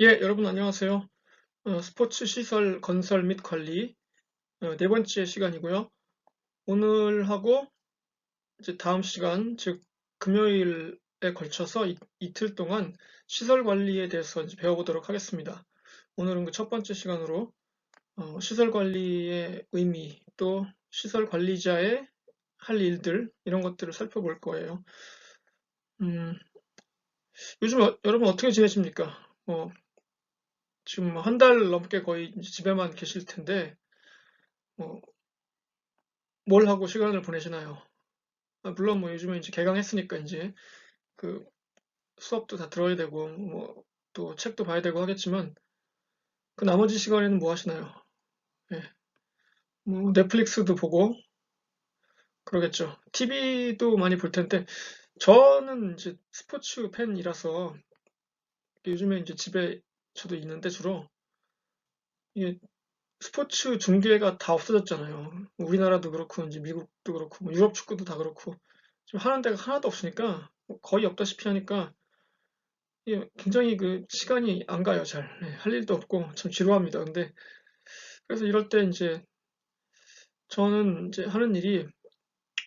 예, 여러분 안녕하세요. 스포츠 시설 건설 및 관리 네 번째 시간이고요. 오늘하고 이제 다음 시간, 즉 금요일에 걸쳐서 이틀 동안 시설 관리에 대해서 이제 배워보도록 하겠습니다. 오늘은 그 첫 번째 시간으로 시설 관리의 의미, 또 시설 관리자의 할 일들 이런 것들을 살펴볼 거예요. 음, 요즘 여러분 어떻게 지내십니까? 지금 한 달 넘게 거의 이제 집에만 계실 텐데 뭐 뭘 하고 시간을 보내시나요? 물론 뭐 요즘에 이제 개강했으니까 이제 그 수업도 다 들어야 되고 뭐 또 책도 봐야 되고 하겠지만 그 나머지 시간에는 뭐 하시나요? 예. 뭐 넷플릭스도 보고 그러겠죠. TV도 많이 볼 텐데 저는 이제 스포츠 팬이라서 요즘에 이제 집에 저도 있는데 주로 이게 스포츠 중계가 다 없어졌잖아요. 우리나라도 그렇고 이제 미국도 그렇고 뭐 유럽 축구도 다 그렇고 지금 하는 데가 하나도 없으니까 뭐 거의 없다시피 하니까 예, 굉장히 그 시간이 안 가요, 잘. 예, 할 일도 없고 참 지루합니다. 근데 그래서 이럴 때 이제 저는 이제 하는 일이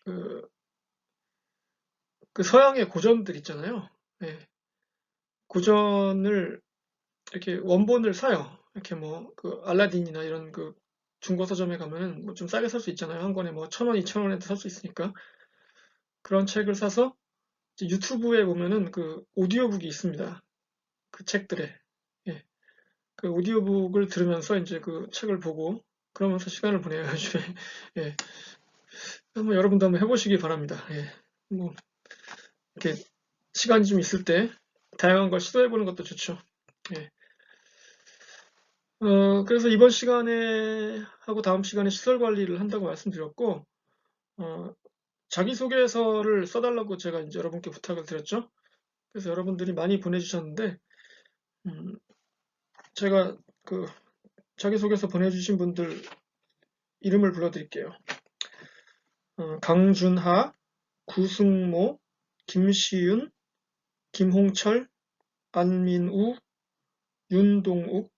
그, 그 서양의 고전들 있잖아요. 예, 고전을 이렇게 원본을 사요. 이렇게 뭐 그 알라딘이나 이런 그 중고 서점에 가면은 뭐 좀 싸게 살 수 있잖아요. 한 권에 뭐 1,000원, 2,000원에도 살 수 있으니까 그런 책을 사서 이제 유튜브에 보면은 그 오디오북이 있습니다. 그 책들에. 예. 그 오디오북을 들으면서 이제 그 책을 보고 그러면서 시간을 보내요, 요즘에. 예. 한번 여러분도 한번 해보시기 바랍니다. 예. 뭐, 이렇게 시간이 좀 있을 때 다양한 걸 시도해보는 것도 좋죠. 예. 그래서 이번 시간에 하고 다음 시간에 시설 관리를 한다고 말씀드렸고, 어, 자기소개서를 써달라고 제가 이제 여러분께 부탁을 드렸죠. 그래서 여러분들이 많이 보내주셨는데, 음, 제가 그 자기소개서 보내주신 분들 이름을 불러드릴게요. 강준하, 구승모, 김시윤, 김홍철, 안민우, 윤동욱,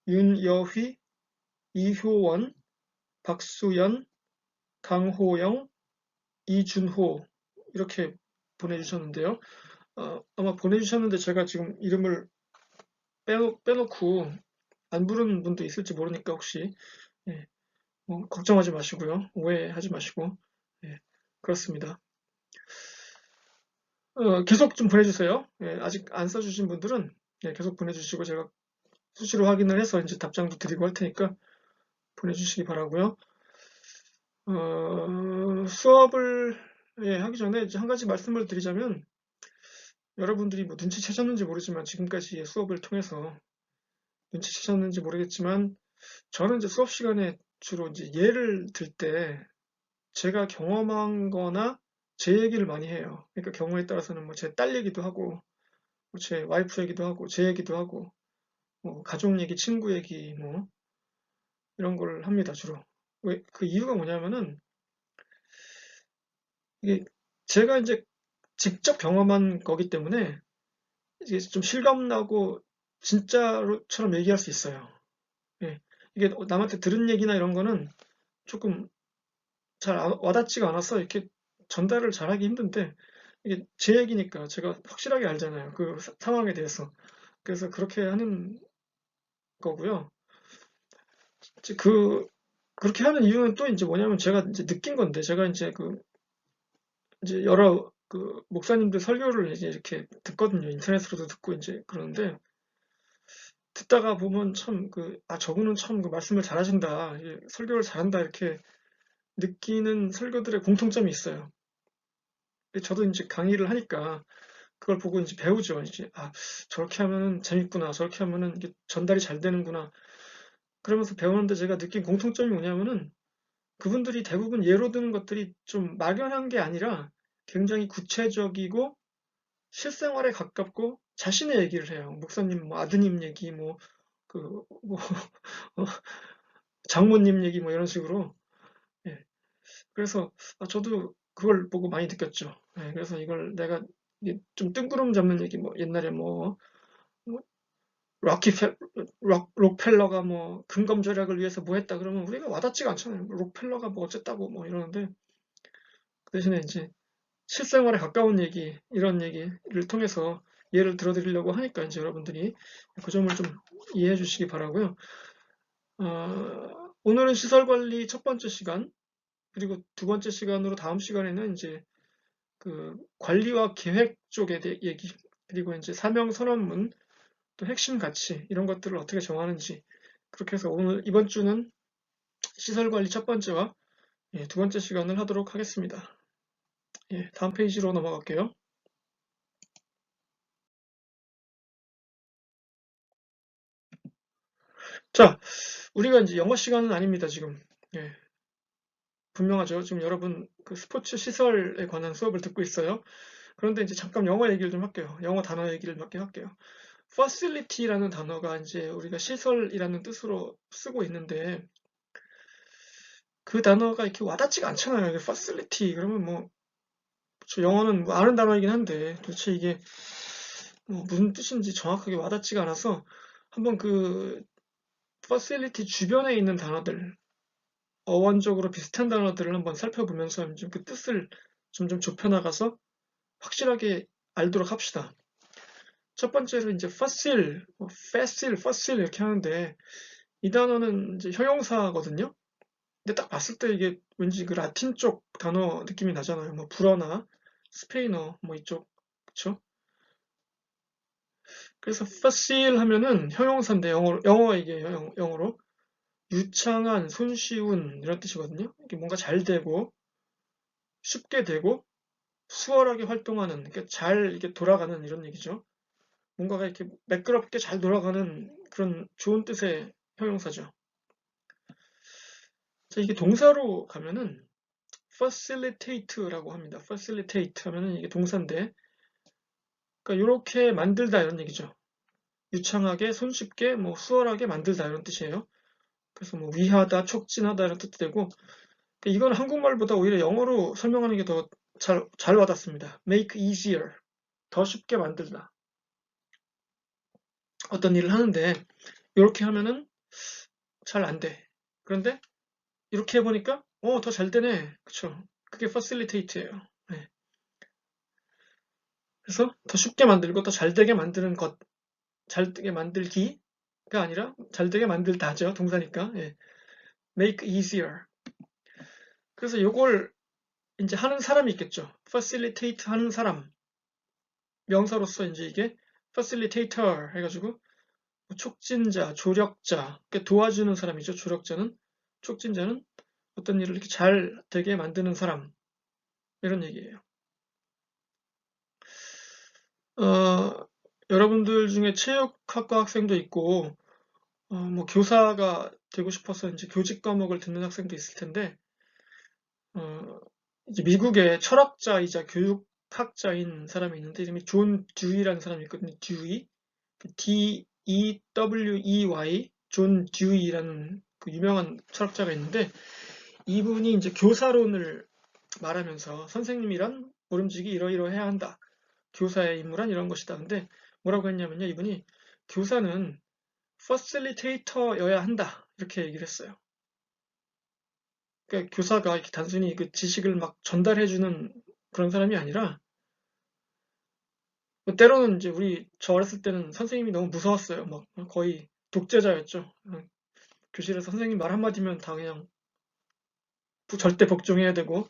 윤여휘, 이효원, 박수연, 강호영, 이준호 이렇게 보내주셨는데요. 아마 보내주셨는데 제가 지금 이름을 빼놓고 안 부른 분도 있을지 모르니까 혹시 예, 뭐 걱정하지 마시고요. 오해하지 마시고 예, 그렇습니다. 계속 좀 보내주세요. 예, 아직 안 써주신 분들은 예, 계속 보내주시고 제가 수시로 확인을 해서 이제 답장도 드리고 할 테니까 보내주시기 바라고요. 수업을 예, 하기 전에 이제 한 가지 말씀을 드리자면 여러분들이 뭐 눈치채셨는지 모르지만 지금까지의 수업을 통해서 눈치채셨는지 모르겠지만 저는 이제 수업 시간에 주로 이제 예를 들 때 제가 경험한 거나 제 얘기를 많이 해요. 그러니까 경우에 따라서는 뭐 제 딸 얘기도 하고 뭐제 와이프 얘기도 하고 제 얘기도 하고 뭐 가족 얘기, 친구 얘기 뭐 이런 걸 합니다, 주로. 왜, 그 이유가 뭐냐면은 이게 제가 이제 직접 경험한 거기 때문에 이게 좀 실감나고 진짜로처럼 얘기할 수 있어요. 예. 이게 남한테 들은 얘기나 이런 거는 조금 잘 와닿지가 않아서 이렇게 전달을 잘하기 힘든데 이게 제 얘기니까 제가 확실하게 알잖아요. 그 상황에 대해서. 그래서 그렇게 하는 거고요. 이제 그렇게 하는 이유는 또 이제 뭐냐면 제가 이제 느낀 건데 제가 이제 이제 여러 그 목사님들 설교를 이제 이렇게 듣거든요. 인터넷으로도 듣고 이제 그러는데 듣다가 보면 참 저분은 참 그 말씀을 잘하신다. 설교를 잘한다. 이렇게 느끼는 설교들의 공통점이 있어요. 저도 이제 강의를 하니까 그걸 보고 이제 배우죠. 이제, 저렇게 하면은 재밌구나. 저렇게 하면은 이게 전달이 잘 되는구나. 그러면서 배우는데 제가 느낀 공통점이 뭐냐면은 그분들이 대부분 예로 드는 것들이 좀 막연한 게 아니라 굉장히 구체적이고 실생활에 가깝고 자신의 얘기를 해요. 목사님, 뭐 아드님 얘기, 뭐, 어, 장모님 얘기, 뭐 이런 식으로. 예. 그래서 저도 그걸 보고 많이 느꼈죠. 예, 그래서 이걸 내가 이게 좀 뜬구름 잡는 얘기, 뭐 옛날에 뭐 록펠러가 뭐 금검 절약을 위해서 뭐 했다 그러면 우리가 와닿지가 않잖아요. 록펠러가 뭐 어쨌다고 뭐 이러는데, 그 대신에 이제 실생활에 가까운 얘기, 이런 얘기를 통해서 예를 들어드리려고 하니까 이제 여러분들이 그 점을 좀 이해해 주시기 바라고요. 오늘은 시설관리 첫 번째 시간, 그리고 두 번째 시간으로 다음 시간에는 이제 그 관리와 계획 쪽에 대해 얘기, 그리고 이제 사명 선언문, 또 핵심 가치, 이런 것들을 어떻게 정하는지, 그렇게 해서 오늘 이번 주는 시설관리 첫 번째와 두 번째 시간을 하도록 하겠습니다. 다음 페이지로 넘어갈게요. 자, 우리가 이제 영어 시간은 아닙니다, 지금. 예, 분명하죠. 지금 여러분 그 스포츠 시설에 관한 수업을 듣고 있어요. 그런데 이제 잠깐 영어 얘기를 좀 할게요. 영어 단어 얘기를 몇 개 할게요. facility라는 단어가 이제 우리가 시설이라는 뜻으로 쓰고 있는데, 그 단어가 이렇게 와닿지가 않잖아요. facility 그러면 뭐 영어는 뭐 아는 단어이긴 한데 도대체 이게 뭐 무슨 뜻인지 정확하게 와닿지가 않아서 한번 그 facility 주변에 있는 단어들, 어원적으로 비슷한 단어들을 한번 살펴보면서 좀 그 뜻을 점점 좁혀나가서 확실하게 알도록 합시다. 첫 번째로 이제 facile, facile 이렇게 하는데, 이 단어는 이제 형용사거든요. 근데 딱 봤을 때 이게 왠지 그 라틴 쪽 단어 느낌이 나잖아요. 뭐 불어나 스페인어 뭐 이쪽, 그쵸? 그래서 facile 하면은 형용사인데, 영어 이게 영어로 유창한, 손쉬운 이런 뜻이거든요. 이게 뭔가 잘 되고 쉽게 되고 수월하게 활동하는, 그러니까 잘 이게 돌아가는 이런 얘기죠. 뭔가가 이렇게 매끄럽게 잘 돌아가는 그런 좋은 뜻의 형용사죠. 자, 이게 동사로 가면은 facilitate라고 합니다. facilitate 하면은 이게 동사인데, 그러니까 이렇게 만들다 이런 얘기죠. 유창하게, 손쉽게, 뭐 수월하게 만들다 이런 뜻이에요. 그래서 뭐 위하다, 촉진하다 이런 뜻도 되고, 그러니까 이건 한국말보다 오히려 영어로 설명하는 게 더 잘 와닿습니다. make easier, 더 쉽게 만들다. 어떤 일을 하는데 이렇게 하면은 잘 안 돼. 그런데 이렇게 해보니까 더 잘 되네. 그쵸? 그게 facilitate예요. 네. 그래서 더 쉽게 만들고 더 잘 되게 만드는 것, 잘 되게 만들기가 아니라 잘 되게 만들다죠. 동사니까. 예. make easier. 그래서 이걸 이제 하는 사람이 있겠죠. facilitate 하는 사람. 명사로서 이제 이게 facilitator 해가지고 촉진자, 조력자, 그러니까 도와주는 사람이죠. 조력자는, 촉진자는 어떤 일을 이렇게 잘 되게 만드는 사람, 이런 얘기예요. 여러분들 중에 체육학과 학생도 있고, 뭐 교사가 되고 싶어서 이제 교직 과목을 듣는 학생도 있을 텐데, 어, 이제 미국의 철학자이자 교육학자인 사람이 있는데, 이름이 존 듀이라는 사람이 있거든요. 듀이, D-E-W-E-Y, 존 듀이라는 그 유명한 철학자가 있는데, 이분이 이제 교사론을 말하면서 선생님이란 모름지기 이러이러해야 한다. 교사의 임무란 이런 것이다. 근데 뭐라고 했냐면요. 이분이 교사는 퍼실리테이터여야 한다. 이렇게 얘기를 했어요. 그러니까 교사가 이렇게 단순히 그 지식을 막 전달해주는 그런 사람이 아니라, 뭐 때로는 이제 저 어렸을 때는 선생님이 너무 무서웠어요. 막 거의 독재자였죠. 교실에서 선생님 말 한마디면 다 그냥 절대 복종해야 되고,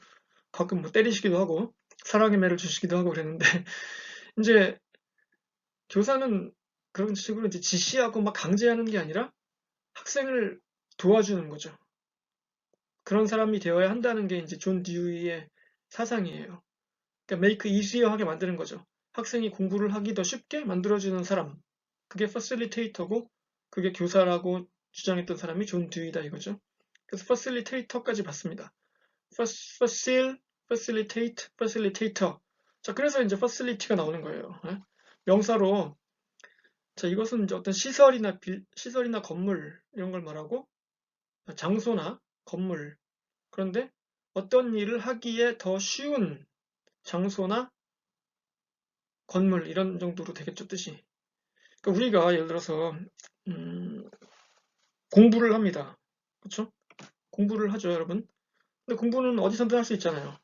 가끔 뭐 때리시기도 하고 사랑의 매를 주시기도 하고 그랬는데 이제 교사는 그런 식으로 이제 지시하고 막 강제하는 게 아니라 학생을 도와주는 거죠. 그런 사람이 되어야 한다는 게 이제 존 듀이의 사상이에요. 그러니까 make easier 하게 만드는 거죠. 학생이 공부를 하기 더 쉽게 만들어주는 사람. 그게 facilitator고, 그게 교사라고 주장했던 사람이 존 듀이다 이거죠. 그래서 facilitator까지 봤습니다. facilitate, facilitator. 자, 그래서 이제 facility가 나오는 거예요. 명사로. 자, 이것은 이제 어떤 시설이나 건물 이런 걸 말하고, 장소나 건물. 그런데 어떤 일을 하기에 더 쉬운 장소나 건물 이런 정도로 되겠죠, 뜻이. 그러니까 우리가 예를 들어서 공부를 합니다. 그렇죠? 공부를 하죠, 여러분. 근데 공부는 어디서든 할 수 있잖아요.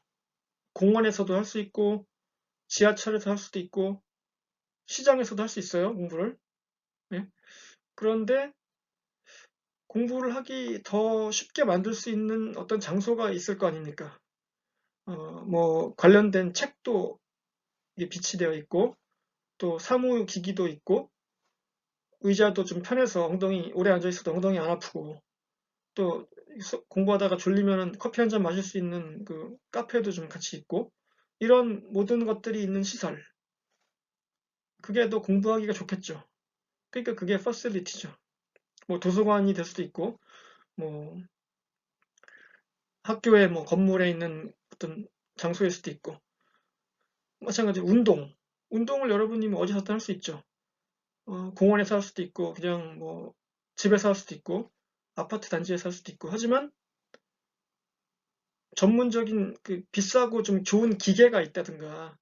공원에서도 할 수 있고, 지하철에서 할 수도 있고, 시장에서도 할 수 있어요, 공부를. 네? 그런데 공부를 하기 더 쉽게 만들 수 있는 어떤 장소가 있을 거 아닙니까? 뭐 관련된 책도 이게 비치되어 있고, 또 사무기기도 있고, 의자도 좀 편해서 엉덩이 오래 앉아 있어도 엉덩이 안 아프고, 또 공부하다가 졸리면 커피 한 잔 마실 수 있는 그 카페도 좀 같이 있고, 이런 모든 것들이 있는 시설, 그게 더 공부하기가 좋겠죠. 그러니까 그게 퍼실리티죠. 뭐 도서관이 될 수도 있고, 뭐 학교의 뭐 건물에 있는 어떤 장소일 수도 있고, 마찬가지로 운동을 여러분이 뭐 어디서든 할 수 있죠. 공원에서 할 수도 있고, 그냥 뭐 집에서 할 수도 있고, 아파트 단지에서 할 수도 있고, 하지만 전문적인 그 비싸고 좀 좋은 기계가 있다든가,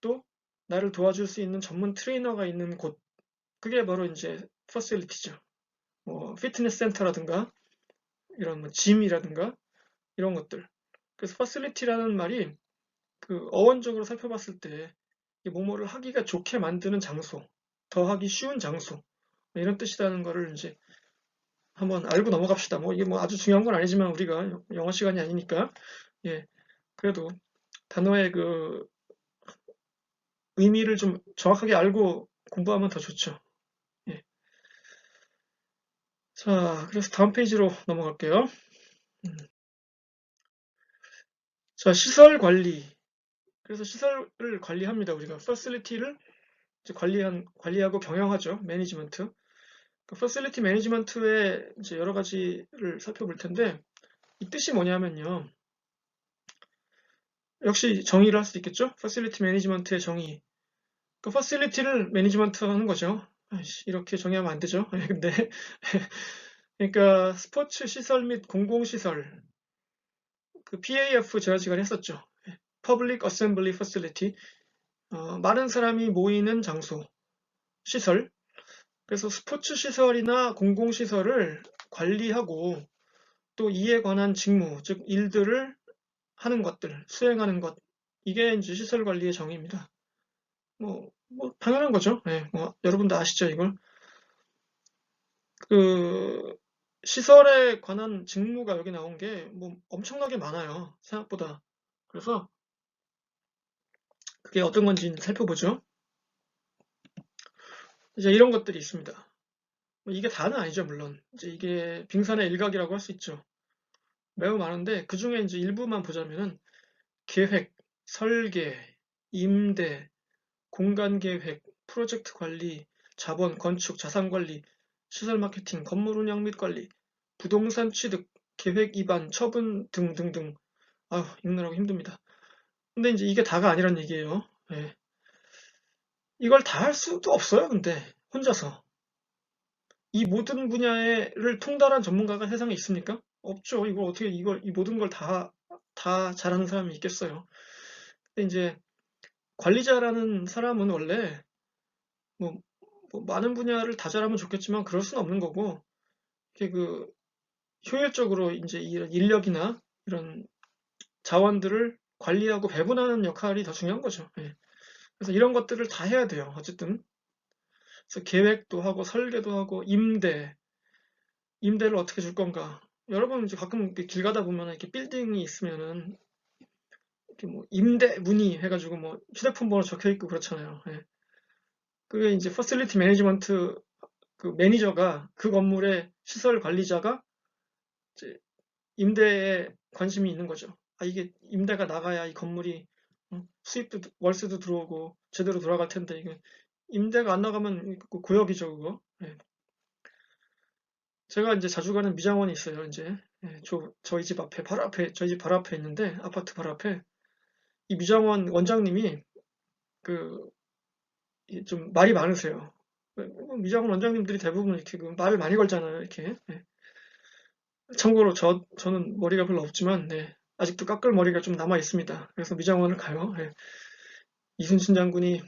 또 나를 도와줄 수 있는 전문 트레이너가 있는 곳, 그게 바로 이제 퍼실리티죠. 뭐 피트니스 센터라든가 이런 뭐 짐이라든가 이런 것들. 그래서 퍼실리티라는 말이 그 어원적으로 살펴봤을 때 뭐뭐를 하기가 좋게 만드는 장소, 더 하기 쉬운 장소, 이런 뜻이라는 거를 이제 한번 알고 넘어갑시다. 뭐 이게 뭐 아주 중요한 건 아니지만 우리가 영어 시간이 아니니까, 예, 그래도 단어의 그 의미를 좀 정확하게 알고 공부하면 더 좋죠. 예. 자, 그래서 다음 페이지로 넘어갈게요. 자, 시설 관리. 그래서 시설을 관리합니다. 우리가 facility를 이제 관리하고 경영하죠. 매니지먼트. 그 facility management의 이제 여러 가지를 살펴볼 텐데, 이 뜻이 뭐냐면요. 역시 정의를 할 수 있겠죠? facility management의 정의. 그 facility를 매니지먼트 하는 거죠. 아이씨, 이렇게 정의하면 안 되죠. 근데 그러니까 스포츠 시설 및 공공시설, 그 PAF 제가 시간에 했었죠. Public Assembly Facility, 많은 사람이 모이는 장소, 시설. 그래서 스포츠 시설이나 공공시설을 관리하고 또 이에 관한 직무, 즉 일들을 하는 것들, 수행하는 것, 이게 이제 시설 관리의 정의입니다. 뭐 당연한 거죠. 네, 뭐 여러분도 아시죠, 이걸. 그 시설에 관한 직무가 여기 나온 게 뭐 엄청나게 많아요, 생각보다. 그래서 그게 어떤 건지 살펴보죠. 이제 이런 것들이 있습니다. 뭐 이게 다는 아니죠, 물론. 이제 이게 빙산의 일각이라고 할 수 있죠. 매우 많은데 그 중에 이제 일부만 보자면은 계획, 설계, 임대, 공간 계획, 프로젝트 관리, 자본, 건축, 자산 관리, 시설 마케팅, 건물 운영 및 관리, 부동산 취득, 계획 위반, 처분 등등등. 아휴, 읽느라고 힘듭니다. 근데 이제 이게 다가 아니란 얘기예요. 예. 이걸 다 할 수도 없어요, 근데 혼자서. 이 모든 분야를 통달한 전문가가 세상에 있습니까? 없죠. 이걸 어떻게 이 모든 걸 다 잘하는 사람이 있겠어요. 근데 이제 관리자라는 사람은 원래 뭐, 뭐 많은 분야를 다 잘하면 좋겠지만 그럴 수는 없는 거고, 이게 그 효율적으로 이제 이런 인력이나 이런 자원들을 관리하고 배분하는 역할이 더 중요한 거죠. 예. 그래서 이런 것들을 다 해야 돼요. 어쨌든. 그래서 계획도 하고 설계도 하고 임대를 어떻게 줄 건가. 여러분 이제 가끔 이렇게 길 가다 보면 이렇게 빌딩이 있으면은 이렇게 뭐 임대 문의 해가지고 뭐 휴대폰 번호 적혀 있고 그렇잖아요. 예. 그게 이제 퍼실리티 매니지먼트 그 매니저가 그 건물의 시설 관리자가 이제 임대에 관심이 있는 거죠. 아, 이게 임대가 나가야 이 건물이 수입도 월세도 들어오고 제대로 돌아갈 텐데 이게 임대가 안 나가면 고역이죠, 그거. 예. 제가 이제 자주 가는 미장원이 있어요, 이제. 예, 저희 집 앞에, 바로 앞에, 저희 집 바로 앞에 있는데, 아파트 바로 앞에. 이 미장원 원장님이, 그, 좀 말이 많으세요. 미장원 원장님들이 대부분 이렇게 말을 많이 걸잖아요, 이렇게. 예. 참고로 저는 머리가 별로 없지만, 네, 아직도 깎을 머리가 좀 남아 있습니다. 그래서 미장원을 가요. 예. 이순신 장군이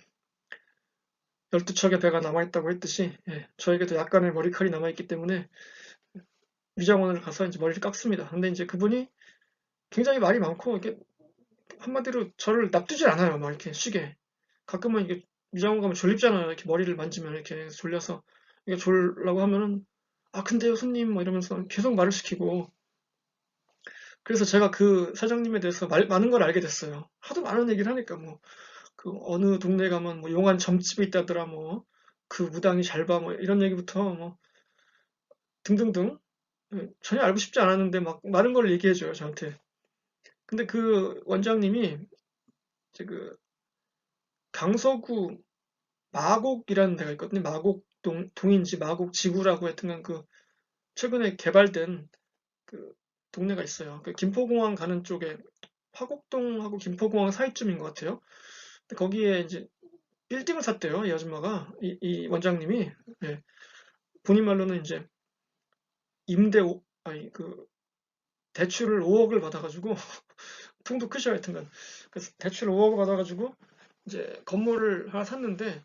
12척의 배가 남아있다고 했듯이, 예, 저에게도 약간의 머리칼이 남아있기 때문에 미장원을 가서 이제 머리를 깎습니다. 근데 이제 그분이 굉장히 말이 많고, 이게 한마디로 저를 납두질 않아요. 막 이렇게 쉬게. 가끔은 이게 미장원 가면 졸립잖아요. 이렇게 머리를 만지면 이렇게 졸려서. 이게 졸라고 하면은, 아, 근데요, 손님, 뭐 이러면서 계속 말을 시키고. 그래서 제가 그 사장님에 대해서 많은 걸 알게 됐어요. 하도 많은 얘기를 하니까 뭐, 그 어느 동네 가면 뭐 용한 점집이 있다더라, 뭐, 그 무당이 잘 봐, 뭐 이런 얘기부터 뭐, 등등등. 예, 전혀 알고 싶지 않았는데 막 많은 걸 얘기해줘요, 저한테. 근데 그 원장님이 이제 그 강서구 마곡이라는 데가 있거든요. 동인지 마곡지구라고 하여튼간 그 최근에 개발된 그 동네가 있어요. 그 김포공항 가는 쪽에 화곡동하고 김포공항 사이쯤인 것 같아요. 근데 거기에 이제 빌딩을 샀대요, 이 아줌마가. 이 원장님이. 예, 본인 말로는 이제 아니, 그, 대출을 5억을 받아가지고, 통도 크셔, 하여튼간. 그래서 대출을 5억을 받아가지고, 이제 건물을 하나 샀는데,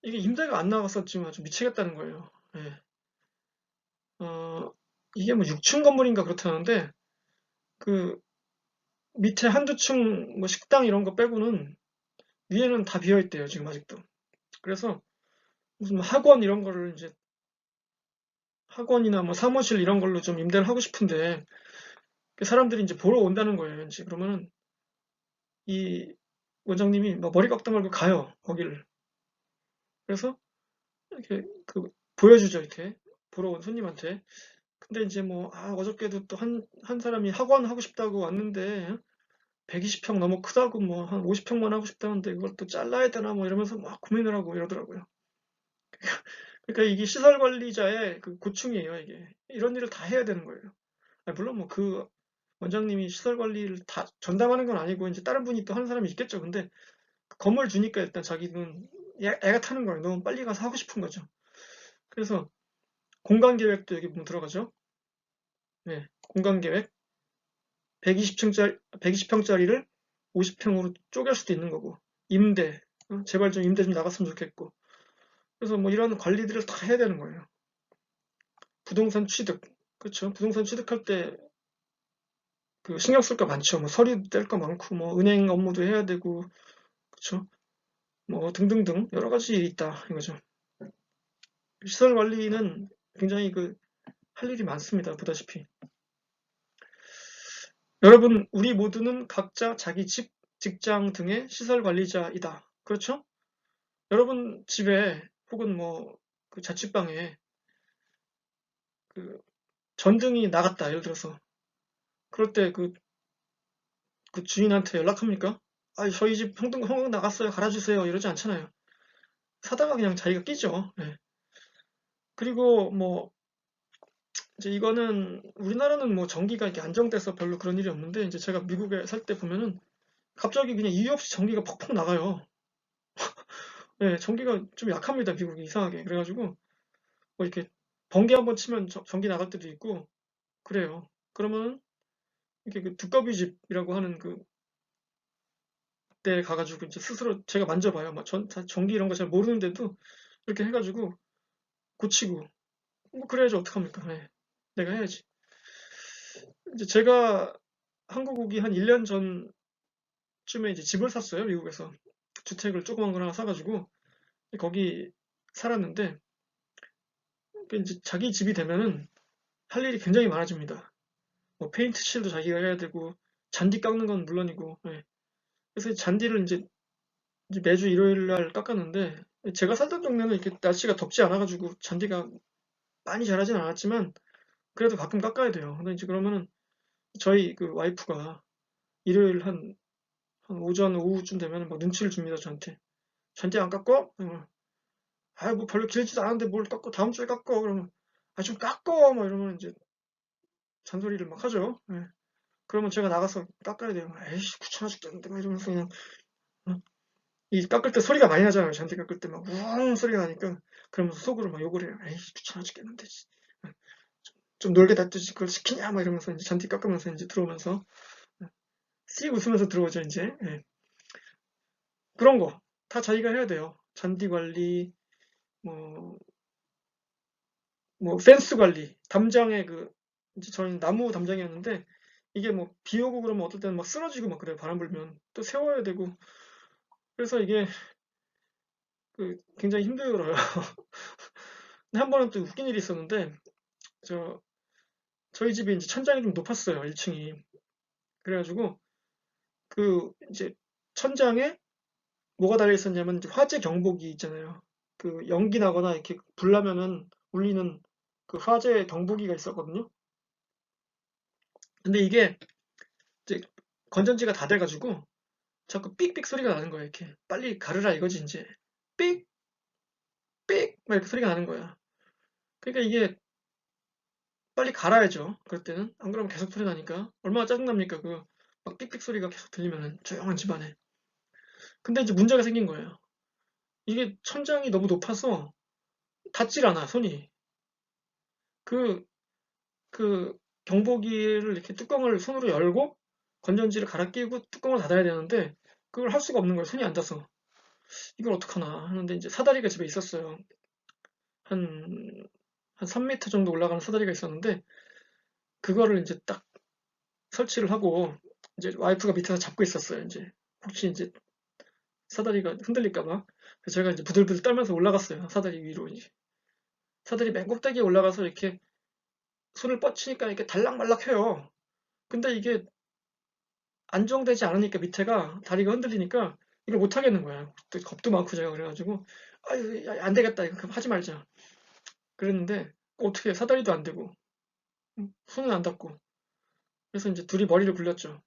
이게 임대가 안 나가서 지금 아주 미치겠다는 거예요. 예. 어, 이게 뭐 6층 건물인가 그렇다는데, 그, 밑에 한두 층, 뭐 식당 이런 거 빼고는, 위에는 다 비어 있대요, 지금 아직도. 그래서, 무슨 학원 이런 거를 이제, 학원이나 뭐 사무실 이런 걸로 좀 임대를 하고 싶은데, 그 사람들이 이제 보러 온다는 거예요, 왠지. 그러면은, 이 원장님이 막 머리 깎다 말고 가요, 거기를. 그래서, 이렇게, 보여주죠, 이렇게. 보러 온 손님한테. 근데 이제 뭐, 아, 어저께도 또 한 사람이 학원 하고 싶다고 왔는데, 120평 너무 크다고 뭐, 한 50평만 하고 싶다는데, 그걸 또 잘라야 되나 뭐 이러면서 막 고민을 하고 이러더라고요. 그러니까 이게 시설 관리자의 그 고충이에요, 이게. 이런 일을 다 해야 되는 거예요. 아니, 물론 뭐 그 원장님이 시설 관리를 다 전담하는 건 아니고, 이제 다른 분이 또 하는 사람이 있겠죠. 근데 그 건물 주니까 일단 자기는 애가 타는 거예요. 너무 빨리 가서 하고 싶은 거죠. 그래서 공간 계획도 여기 보면 들어가죠. 네, 공간 계획. 120평짜리를 50평으로 쪼갤 수도 있는 거고, 임대, 제발 좀 임대 좀 나갔으면 좋겠고. 그래서 뭐 이런 관리들을 다 해야 되는 거예요. 부동산 취득, 그렇죠. 부동산 취득할 때 그 신경 쓸 거 많죠. 뭐 서류도 뗄 거 많고, 뭐 은행 업무도 해야 되고, 그렇죠. 뭐 등등등 여러 가지 일이 있다 이거죠. 시설 관리는 굉장히 할 일이 많습니다. 보다시피. 여러분, 우리 모두는 각자 자기 집, 직장 등의 시설 관리자이다. 그렇죠? 여러분 집에 혹은 뭐 그 자취방에 그 전등이 나갔다. 예를 들어서 그럴 때 그 주인한테 연락합니까? 아, 저희 집 형광 나갔어요. 갈아주세요. 이러지 않잖아요. 사다가 그냥 자기가 끼죠. 예. 그리고 뭐 이제 이거는 우리나라는 뭐 전기가 이렇게 안정돼서 별로 그런 일이 없는데 이제 제가 미국에 살 때 보면은 갑자기 그냥 이유 없이 전기가 퍽퍽 나가요. 예, 전기가 좀 약합니다. 미국이 이상하게. 그래가지고 뭐 이렇게 번개 한번 치면 전기 나갈 때도 있고 그래요. 그러면 이렇게 그 두꺼비 집이라고 하는 때 가가지고 이제 스스로 제가 만져봐요. 막 전기 이런 거 잘 모르는데도 이렇게 해가지고 고치고 뭐 그래야지 어떡합니까? 예, 내가 해야지. 이제 제가 한국 오기 한 1년 전쯤에 이제 집을 샀어요. 미국에서 주택을 조그만 걸 하나 사가지고 거기 살았는데 이제 자기 집이 되면은 할 일이 굉장히 많아집니다. 뭐 페인트 칠도 자기가 해야 되고 잔디 깎는 건 물론이고 예. 그래서 잔디를 이제 매주 일요일 날 깎았는데 제가 살던 동네는 이렇게 날씨가 덥지 않아가지고 잔디가 많이 자라진 않았지만 그래도 가끔 깎아야 돼요. 근데 이제 그러면은 저희 그 와이프가 일요일 한 오전 오후쯤 되면 막 눈치를 줍니다 저한테. 잔디 안 깎어? 아, 뭐 별로 길지도 않은데 뭘 깎고 다음 주에 깎어 그러면 아 좀 깎어 뭐 이러면 이제 잔소리를 막 하죠. 예. 그러면 제가 나가서 깎아야 돼요. 에이씨 귀찮아 죽겠는데 막 이러면서 그냥 어? 이 깎을 때 소리가 많이 나잖아요. 잔디 깎을 때 막 우웅 소리가 나니까 그러면서 속으로 막 욕을 해요. 에이씨 귀찮아 죽겠는데 좀 놀게 놔두지 그걸 시키냐 막 이러면서 이제 잔디 깎으면서 이제 들어오면서 씩 웃으면서 들어오죠 이제. 예. 그런 거 다 자기가 해야 돼요. 잔디 관리, 뭐, 뭐 펜스 관리, 담장에 이제 저희는 나무 담장이었는데 이게 뭐 비 오고 그러면 어떨 때는 막 쓰러지고 막 그래요. 바람 불면 또 세워야 되고 그래서 이게 굉장히 힘들어요. 근데 한 번은 또 웃긴 일이 있었는데 저희 집이 이제 천장이 좀 높았어요. 1층이. 그래가지고 이제 천장에 뭐가 달려 있었냐면 이제 화재 경보기 있잖아요. 연기 나거나 이렇게 불 나면은 울리는 그 화재 경보기가 있었거든요. 근데 이게 이제 건전지가 다 돼가지고 자꾸 삑삑 소리가 나는 거야. 이렇게 빨리 가르라 이거지 이제. 삑, 삑 막 이렇게 소리가 나는 거야. 그러니까 이게 빨리 갈아야죠. 그럴 때는 안 그러면 계속 소리 나니까 얼마나 짜증납니까? 막 삑삑 소리가 계속 들리면은 조용한 집안에. 근데 이제 문제가 생긴 거예요. 이게 천장이 너무 높아서 닿질 않아 손이. 그 그 경보기를 이렇게 뚜껑을 손으로 열고 건전지를 갈아 끼우고 뚜껑을 닫아야 되는데 그걸 할 수가 없는 거예요. 손이 안 닿아서. 이걸 어떡하나 하는데 이제 사다리가 집에 있었어요. 한, 한 3m 정도 올라가는 사다리가 있었는데 그거를 이제 딱 설치를 하고 이제 와이프가 밑에서 잡고 있었어요. 이제 혹시 이제 사다리가 흔들릴까 봐. 그래서 제가 이제 부들부들 떨면서 올라갔어요. 사다리 위로 이제. 사다리 맨 꼭대기에 올라가서 이렇게 손을 뻗치니까 이렇게 달락말락해요. 근데 이게 안정되지 않으니까 밑에가 다리가 흔들리니까 이걸 못 하겠는 거야. 또 겁도 많고 제가 그래가지고 아유 안 되겠다 이거 하지 말자. 그랬는데 어떻게 사다리도 안 되고 손은 안 닿고 그래서 이제 둘이 머리를 굴렸죠.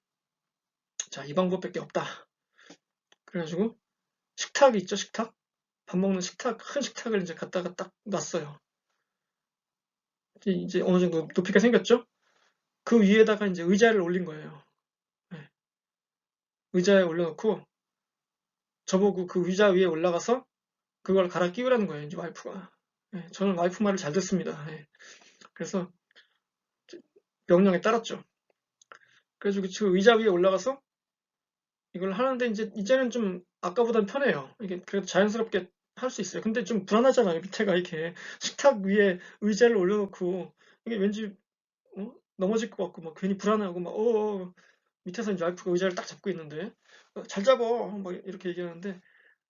자, 이 방법밖에 없다. 그래가지고 식탁 있죠, 식탁? 밥 먹는 식탁, 큰 식탁을 이제 갖다가 딱 놨어요. 이제 어느 정도 높이가 생겼죠? 그 위에다가 이제 의자를 올린 거예요. 네. 의자에 올려놓고 저보고 그 의자 위에 올라가서 그걸 갈아 끼우라는 거예요, 이제 와이프가. 네, 저는 와이프 말을 잘 듣습니다. 네. 그래서 명령에 따랐죠. 그래가지고 그 의자 위에 올라가서 이걸 하는데 이제는 좀 아까보단 편해요. 이게 그래도 자연스럽게 할 수 있어요. 근데 좀 불안하잖아요. 밑에가 이렇게 식탁 위에 의자를 올려놓고 이게 왠지 넘어질 것 같고 막 괜히 불안하고 막 밑에서 이제 와이프가 의자를 딱 잡고 있는데 잘 잡어 막 이렇게 얘기하는데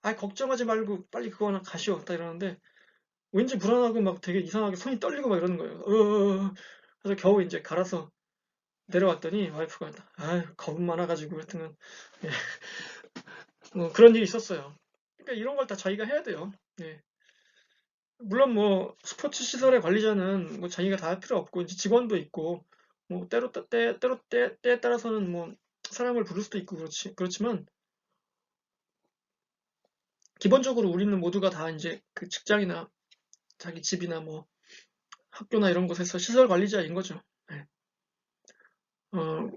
아 걱정하지 말고 빨리 그거 하나 가시오 딱 이러는데 왠지 불안하고 막 되게 이상하게 손이 떨리고 막 이러는 거예요. 그래서 겨우 이제 갈아서 내려왔더니 와이프가 겁은 많아가지고 하여튼 예, 그런 일이 있었어요. 그러니까 이런 걸 다 자기가 해야 돼요. 예. 물론 뭐 스포츠 시설의 관리자는 뭐 자기가 다 할 필요 없고 이제 직원도 있고 뭐 때에 따라서는 뭐 사람을 부를 수도 있고 그렇지만 기본적으로 우리는 모두가 다 이제 그 직장이나 자기 집이나 뭐 학교나 이런 곳에서 시설 관리자인 거죠. 예. 어,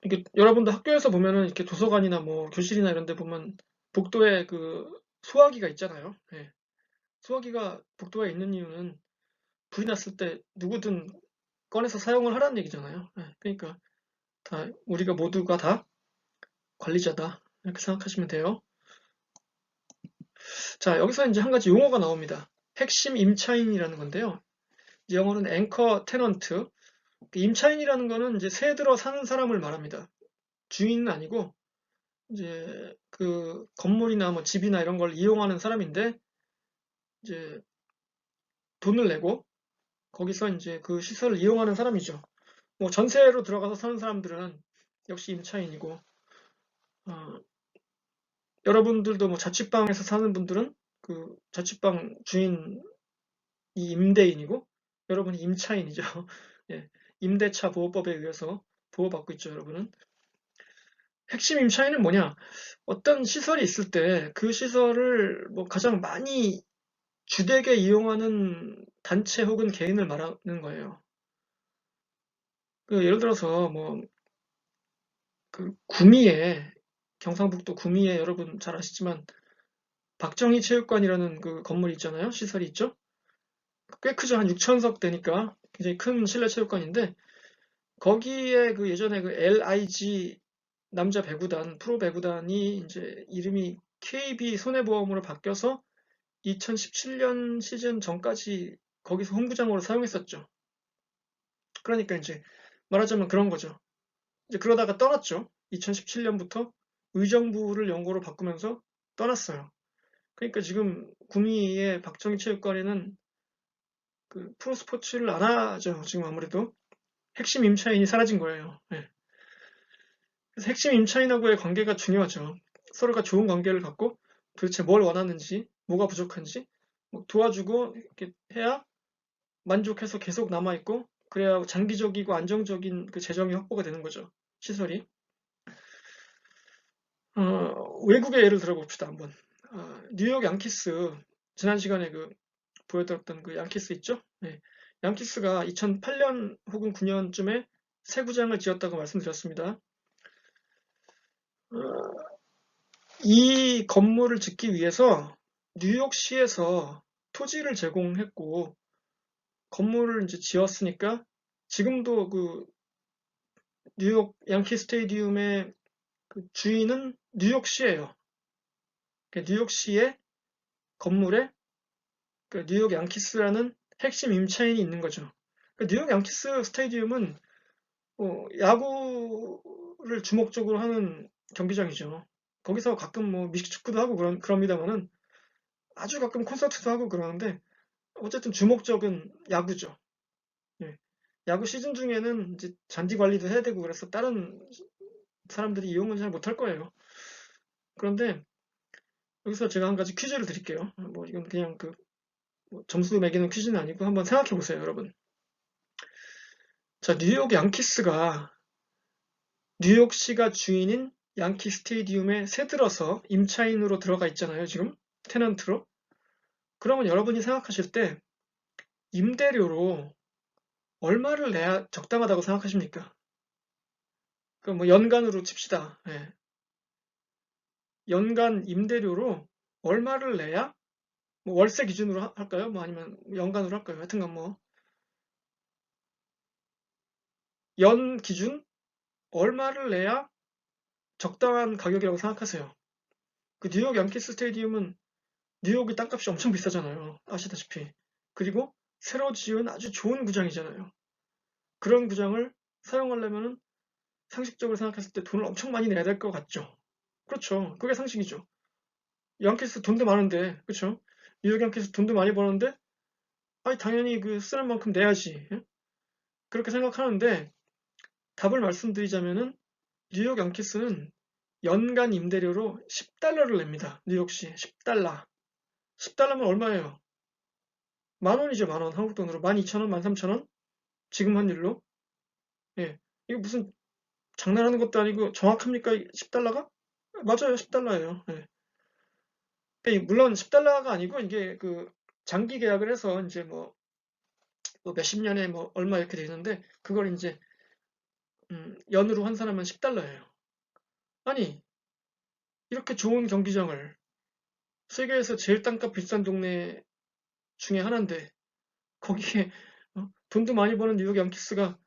이게 여러분도 학교에서 보면은 이렇게 도서관이나 뭐 교실이나 이런 데 보면 복도에 소화기가 있잖아요. 예. 소화기가 복도에 있는 이유는 불이 났을 때 누구든 꺼내서 사용을 하라는 얘기잖아요. 예. 그러니까 우리가 모두가 다 관리자다. 이렇게 생각하시면 돼요. 자, 여기서 이제 한 가지 용어가 나옵니다. 핵심 임차인이라는 건데요. 이제 영어로는 앵커 테넌트. 임차인이라는 거는 이제 새 들어 사는 사람을 말합니다. 주인은 아니고 이제 그 건물이나 뭐 집이나 이런 걸 이용하는 사람인데 이제 돈을 내고 거기서 이제 그 시설을 이용하는 사람이죠. 뭐 전세로 들어가서 사는 사람들은 역시 임차인이고 어, 여러분들도 뭐 자취방에서 사는 분들은 그 자취방 주인이 임대인이고 여러분이 임차인이죠. 예, 임대차 보호법에 의해서 보호받고 있죠, 여러분은. 핵심 임차인은 뭐냐? 어떤 시설이 있을 때 그 시설을 뭐 가장 많이 주되게 이용하는 단체 혹은 개인을 말하는 거예요. 예를 들어서 뭐 구미에 경상북도 구미에 여러분 잘 아시지만 박정희 체육관이라는 그 건물이 있잖아요. 시설이 있죠. 꽤 크죠. 한 6천석 되니까 굉장히 큰 실내 체육관인데 거기에 예전에 LIG 남자 배구단 프로 배구단이 이제 이름이 KB 손해보험으로 바뀌어서 2017년 시즌 전까지 거기서 홈구장으로 사용했었죠. 그러니까 이제 말하자면 그런 거죠. 이제 그러다가 떠났죠. 2017년부터 의정부를 연고로 바꾸면서 떠났어요. 그러니까 지금 구미의 박정희 체육관에는 그 프로스포츠를 안 하죠. 지금 아무래도 핵심 임차인이 사라진 거예요. 네. 그래서 핵심 임차인하고의 관계가 중요하죠. 서로가 좋은 관계를 갖고 도대체 뭘 원하는지, 뭐가 부족한지 뭐 도와주고 이렇게 해야 만족해서 계속 남아있고, 그래야 장기적이고 안정적인 그 재정이 확보가 되는 거죠. 시설이. 외국의 예를 들어봅시다, 한번. 뉴욕 양키스, 지난 시간에 보여드렸던 그 양키스 있죠? 네. 양키스가 2008년 혹은 9년쯤에 새 구장을 지었다고 말씀드렸습니다. 이 건물을 짓기 위해서 뉴욕시에서 토지를 제공했고, 건물을 이제 지었으니까 지금도 그 뉴욕 양키 스테디움의 그 주인은 뉴욕시예요. 뉴욕시의 건물에 그 뉴욕 양키스라는 핵심 임차인이 있는 거죠. 뉴욕 양키스 스테디움은 야구를 주목적으로 하는 경기장이죠. 거기서 가끔 뭐 미식축구도 하고 그럽니다만은 아주 가끔 콘서트도 하고 그러는데 어쨌든 주목적인 야구죠. 예. 야구 시즌 중에는 이제 잔디 관리도 해야 되고 그래서 다른 사람들이 이용은 잘 못할 거예요. 그런데 여기서 제가 한 가지 퀴즈를 드릴게요. 뭐 이건 그냥 뭐 점수 매기는 퀴즈는 아니고 한번 생각해 보세요, 여러분. 자, 뉴욕 양키스가 뉴욕시가 주인인 양키 스테디움에 새들어서 임차인으로 들어가 있잖아요, 지금 테넌트로. 그러면 여러분이 생각하실 때 임대료로 얼마를 내야 적당하다고 생각하십니까? 그럼 뭐 연간으로 칩시다. 예. 연간 임대료로 얼마를 내야 뭐 월세 기준으로 할까요? 뭐 아니면 연간으로 할까요? 하여튼간 뭐 연 기준 얼마를 내야 적당한 가격이라고 생각하세요? 그 뉴욕 양키스 스테디움은 뉴욕의 땅값이 엄청 비싸잖아요. 아시다시피. 그리고 새로 지은 아주 좋은 구장이잖아요. 그런 구장을 사용하려면은 상식적으로 생각했을 때 돈을 엄청 많이 내야 될 것 같죠. 그렇죠. 그게 상식이죠. 양키스 돈도 많은데, 그렇죠? 뉴욕 양키스 돈도 많이 버는데, 아니 당연히 그 쓰는 만큼 내야지. 예? 그렇게 생각하는데 답을 말씀드리자면은 뉴욕 양키스는 연간 임대료로 10달러를 냅니다. 뉴욕시 10달러. 10달러면 얼마예요? 만 원이죠, 만 원. 한국 돈으로 12,000원, 13,000원? 지금 환율로? 예. 이거 무슨 장난하는 것도 아니고 정확합니까? 10달러가? 맞아요, 10달러예요. 예. 물론 10달러가 아니고 이게 그 장기 계약을 해서 이제 뭐 몇십 년에 뭐 얼마 이렇게 돼 있는데 그걸 이제 연으로 환산하면 10달러예요. 아니, 이렇게 좋은 경기장을 세계에서 제일 땅값 비싼 동네 중에 하나인데 거기에 돈도 많이 버는 뉴욕 양키스가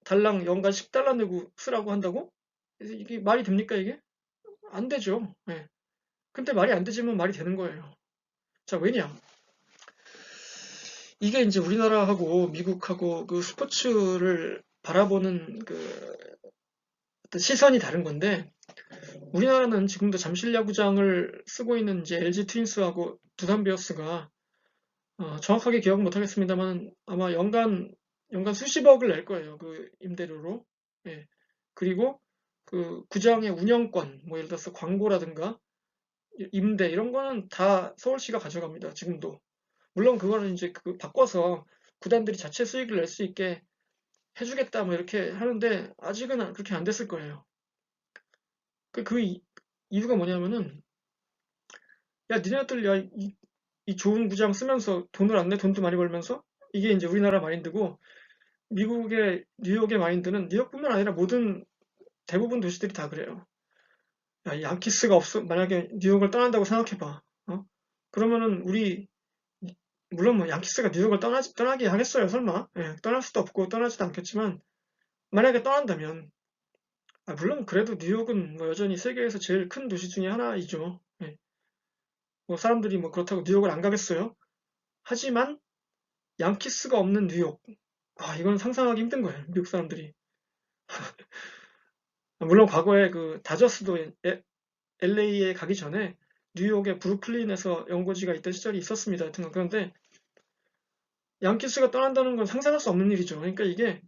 달랑 연간 10달러 내고 쓰라고 한다고? 이게 말이 됩니까 이게? 안 되죠. 예. 근데 말이 안 되지만 말이 되는 거예요. 자, 왜냐? 이게 이제 우리나라하고 미국하고 그 스포츠를 바라보는 그 어떤 시선이 다른 건데 우리나라는 지금도 잠실야구장을 쓰고 있는 이제 LG 트윈스하고 두산 베어스가 정확하게 기억은 못하겠습니다만 아마 연간 수십억을 낼 거예요. 그 임대료로. 예. 그리고 그 구장의 운영권, 뭐 예를 들어서 광고라든가 임대 이런 거는 다 서울시가 가져갑니다. 지금도. 물론 그거를 이제 바꿔서 구단들이 자체 수익을 낼 수 있게 해주겠다 뭐 이렇게 하는데 아직은 그렇게 안 됐을 거예요. 이유가 뭐냐면은 야 니네들 이 좋은 구장 쓰면서 돈을 안 내? 돈도 많이 벌면서? 이게 이제 우리나라 마인드고 미국의 뉴욕의 마인드는 뉴욕뿐만 아니라 모든 대부분 도시들이 다 그래요. 야, 이 양키스가 없어 만약에 뉴욕을 떠난다고 생각해봐. 그러면은 물론 뭐 양키스가 뉴욕을 떠나게 하겠어요, 설마? 예, 떠날 수도 없고 떠나지도 않겠지만 만약에 떠난다면 물론 그래도 뉴욕은 뭐 여전히 세계에서 제일 큰 도시 중에 하나이죠. 예. 뭐 사람들이 뭐 그렇다고 뉴욕을 안 가겠어요? 하지만 양키스가 없는 뉴욕. 이건 상상하기 힘든 거예요. 미국 사람들이. 물론 과거에 그 다저스도 LA에 가기 전에 뉴욕의 브루클린에서 연고지가 있던 시절이 있었습니다. 하여튼 그런데 양키스가 떠난다는 건 상상할 수 없는 일이죠. 그러니까 이게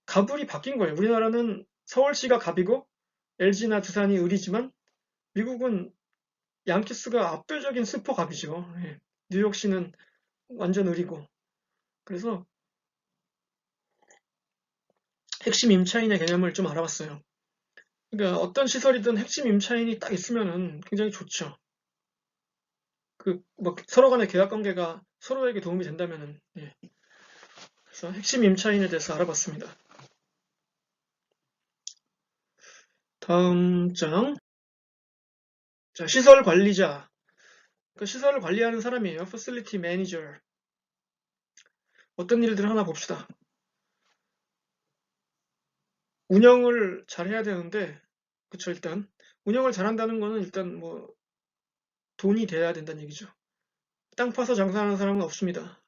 갑을이 바뀐 거예요. 우리나라는 서울시가 갑이고 LG나 두산이 을이지만 미국은 양키스가 압도적인 슈퍼갑이죠. 예. 뉴욕시는 완전 을이고. 그래서 핵심 임차인의 개념을 좀 알아봤어요. 그러니까 어떤 시설이든 핵심 임차인이 딱 있으면은 굉장히 좋죠. 뭐 서로 간의 계약 관계가 서로에게 도움이 된다면은. 예. 그래서 핵심 임차인에 대해서 알아봤습니다. 다음 장. 자, 시설 관리자. 그 시설을 관리하는 사람이에요. Facility Manager. 어떤 일들을 하나 봅시다. 운영을 잘 해야 되는데, 그쵸, 일단. 운영을 잘한다는 거는 일단 뭐, 돈이 돼야 된다는 얘기죠. 땅 파서 장사하는 사람은 없습니다.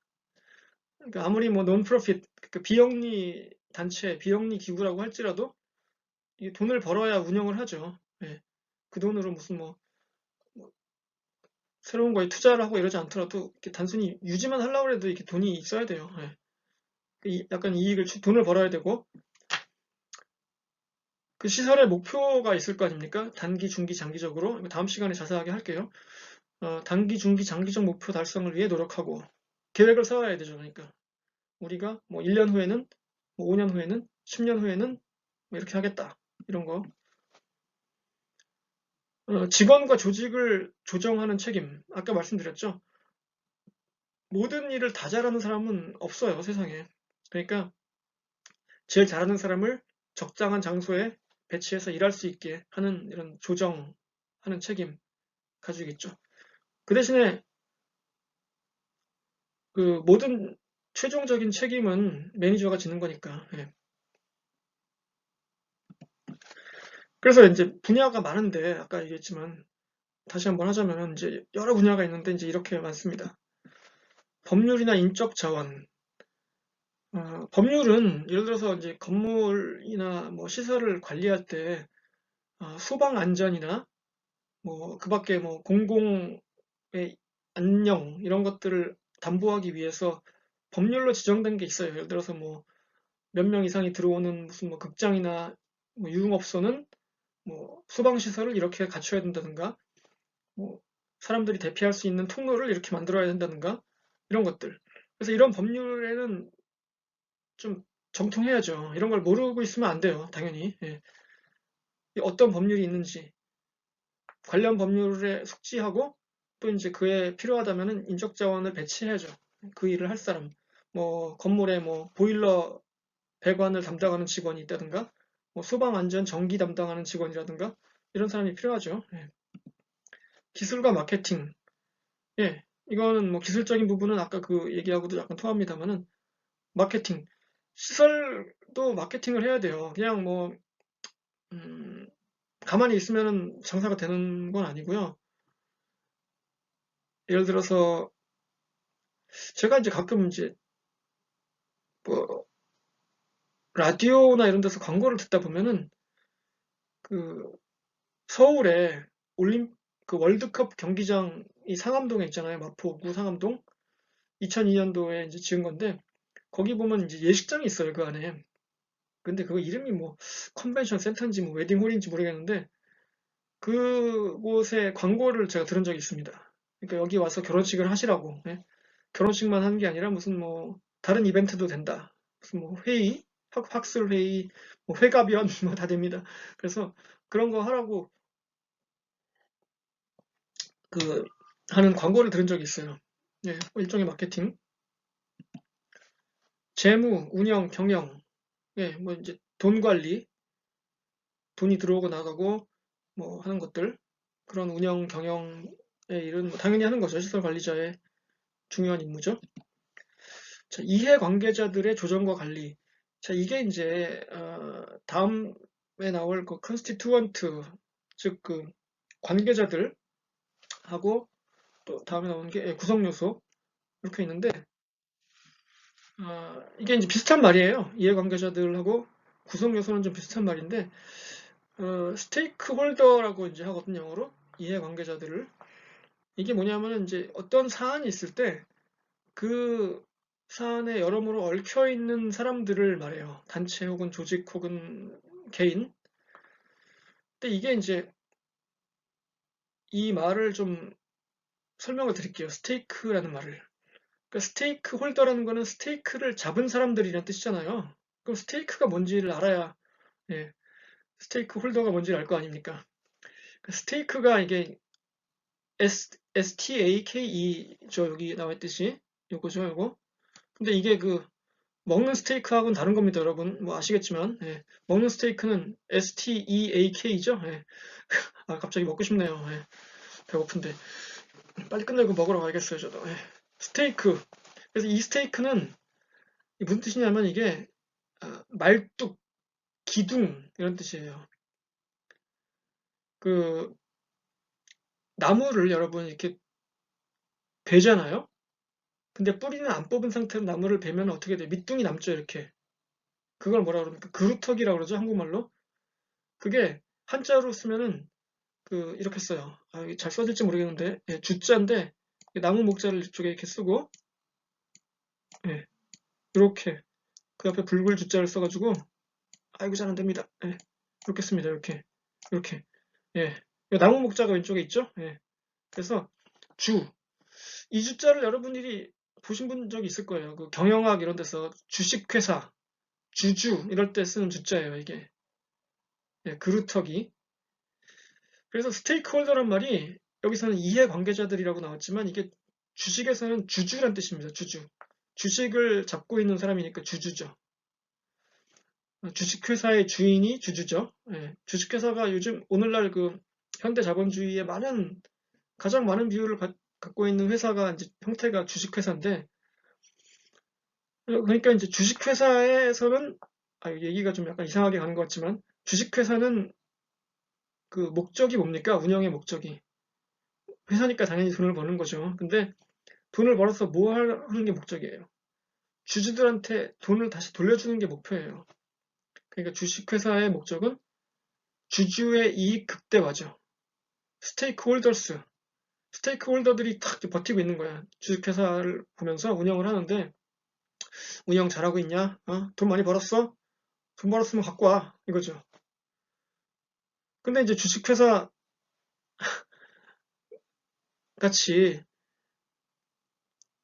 그러니까 아무리 뭐, 논프로핏, 그 비영리 단체, 비영리 기구라고 할지라도, 이 돈을 벌어야 운영을 하죠. 예. 그 돈으로 무슨 뭐, 새로운 거에 투자를 하고 이러지 않더라도, 이렇게 단순히 유지만 하려고 해도 이렇게 돈이 있어야 돼요. 예. 약간 돈을 벌어야 되고, 그 시설의 목표가 있을 거 아닙니까? 단기, 중기, 장기적으로. 다음 시간에 자세하게 할게요. 단기, 중기, 장기적 목표 달성을 위해 노력하고 계획을 세워야 되죠. 그러니까 우리가 뭐 1년 후에는, 뭐 5년 후에는, 10년 후에는 뭐 이렇게 하겠다. 이런 거. 직원과 조직을 조정하는 책임. 아까 말씀드렸죠. 모든 일을 다 잘하는 사람은 없어요, 세상에. 그러니까 제일 잘하는 사람을 적당한 장소에 배치해서 일할 수 있게 하는 이런 조정하는 책임 가지겠죠. 그 대신에 그 모든 최종적인 책임은 매니저가 지는 거니까. 예. 그래서 이제 분야가 많은데 아까 얘기했지만 다시 한번 하자면 이제 여러 분야가 있는데 이제 이렇게 많습니다. 법률이나 인적 자원. 법률은 예를 들어서 이제 건물이나 뭐 시설을 관리할 때 소방 안전이나 뭐 그밖에 뭐 공공의 안녕 이런 것들을 담보하기 위해서 법률로 지정된 게 있어요. 예를 들어서 뭐 몇 명 이상이 들어오는 무슨 뭐 극장이나 뭐 유흥업소는 뭐 소방시설을 이렇게 갖춰야 된다든가, 뭐 사람들이 대피할 수 있는 통로를 이렇게 만들어야 된다든가, 이런 것들. 그래서 이런 법률에는 좀 정통해야죠. 이런 걸 모르고 있으면 안 돼요, 당연히. 예. 어떤 법률이 있는지, 관련 법률에 숙지하고, 또 이제 그에 필요하다면은 인적 자원을 배치해야죠. 그 일을 할 사람. 뭐, 건물에 뭐, 보일러 배관을 담당하는 직원이 있다든가, 뭐 소방 안전 전기 담당하는 직원이라든가 이런 사람이 필요하죠. 예. 기술과 마케팅. 예. 이거는 뭐 기술적인 부분은 아까 그 얘기하고도 약간 통합니다만은 마케팅. 시설도 마케팅을 해야 돼요. 그냥 뭐 가만히 있으면은 장사가 되는 건 아니고요. 예를 들어서 제가 이제 가끔 이제 뭐 라디오나 이런 데서 광고를 듣다 보면은 그 서울에 그 월드컵 경기장이 상암동에 있잖아요. 마포구 상암동. 2002년도에 이제 지은 건데 거기 보면 이제 예식장이 있어요. 그 안에. 근데 그거 이름이 뭐 컨벤션 센터인지 뭐 웨딩홀인지 모르겠는데 그곳에 광고를 제가 들은 적이 있습니다. 그러니까 여기 와서 결혼식을 하시라고. 예? 결혼식만 하는 게 아니라 무슨 뭐 다른 이벤트도 된다. 무슨 뭐 회의, 학술 회의, 뭐 회가변 뭐 다 됩니다. 그래서 그런 거 하라고 그 하는 광고를 들은 적이 있어요. 예, 일종의 마케팅. 재무, 운영, 경영, 예, 뭐 이제 돈 관리, 돈이 들어오고 나가고 뭐 하는 것들, 그런 운영, 경영의 일은 뭐 당연히 하는 거죠. 시설 관리자의 중요한 임무죠. 자, 이해 관계자들의 조정과 관리. 자, 이게 이제 다음에 나올 그 컨스티튜언트, 즉 그 관계자들하고 또 다음에 나오는 게 구성 요소 이렇게 있는데 이게 이제 비슷한 말이에요. 이해관계자들하고 구성 요소는 좀 비슷한 말인데 스테이크 홀더라고 이제 하거든요, 영어로. 이해관계자들을. 이게 뭐냐면은 이제 어떤 사안이 있을 때 그 사안에 여러모로 얽혀 있는 사람들을 말해요. 단체 혹은 조직 혹은 개인. 근데 이게 이제 이 말을 좀 설명을 드릴게요. 스테이크라는 말을. 그러니까 스테이크 홀더라는 거는 스테이크를 잡은 사람들이란 뜻이잖아요. 그럼 스테이크가 뭔지를 알아야 예, 스테이크 홀더가 뭔지를 알 거 아닙니까? 스테이크가 이게 STAKE죠. 여기 나와 있듯이. 요거죠, 요거. 근데 이게 그 먹는 스테이크하고는 다른 겁니다, 여러분. 뭐 아시겠지만. 예. 먹는 스테이크는 STEAK죠. 예. 갑자기 먹고 싶네요. 예. 배고픈데. 빨리 끝내고 먹으러 가야겠어요, 저도. 예. 스테이크. 그래서 이 스테이크는 무슨 뜻이냐면 이게 말뚝, 기둥 이런 뜻이에요. 그 나무를 여러분 이렇게 베잖아요. 근데 뿌리는 안 뽑은 상태로 나무를 베면 어떻게 돼요? 밑둥이 남죠, 이렇게. 그걸 뭐라 그럽니까? 그루터기라고 그러죠, 한국말로. 그게 한자로 쓰면은 이렇게 써요. 이게 잘 써질지 모르겠는데 예, 주자인데 나무 목자를 이쪽에 이렇게 쓰고 예, 이렇게 그 옆에 붉은 주자를 써가지고 아이고 잘 안됩니다. 예, 이렇게 씁니다. 이렇게 예, 나무 목자가 왼쪽에 있죠. 예, 그래서 주 이 주자를 여러분들이 보신 분 적이 있을 거예요. 그 경영학 이런 데서 주식회사 주주 이럴 때 쓰는 주자예요. 이게 예, 그루터기. 그래서 스테이크홀더란 말이 여기서는 이해관계자들이라고 나왔지만 이게 주식에서는 주주란 뜻입니다. 주주. 주식을 잡고 있는 사람이니까 주주죠. 주식회사의 주인이 주주죠. 예, 주식회사가 요즘 오늘날 그 현대 자본주의의 가장 많은 비율을 갖고 있는 회사가 이제 형태가 주식회사인데 그러니까 이제 주식회사에서는 얘기가 좀 약간 이상하게 가는 것 같지만 주식회사는 그 목적이 뭡니까? 운영의 목적이. 회사니까 당연히 돈을 버는 거죠. 근데 돈을 벌어서 뭐 하는 게 목적이에요? 주주들한테 돈을 다시 돌려주는 게 목표예요. 그러니까 주식회사의 목적은 주주의 이익 극대화죠. 스테이크홀더스, 스테이크홀더들이 탁 버티고 있는 거야. 주식회사를 보면서 운영을 하는데 운영 잘하고 있냐? 돈 많이 벌었어? 돈 벌었으면 갖고 와. 이거죠. 근데 이제 주식회사 같이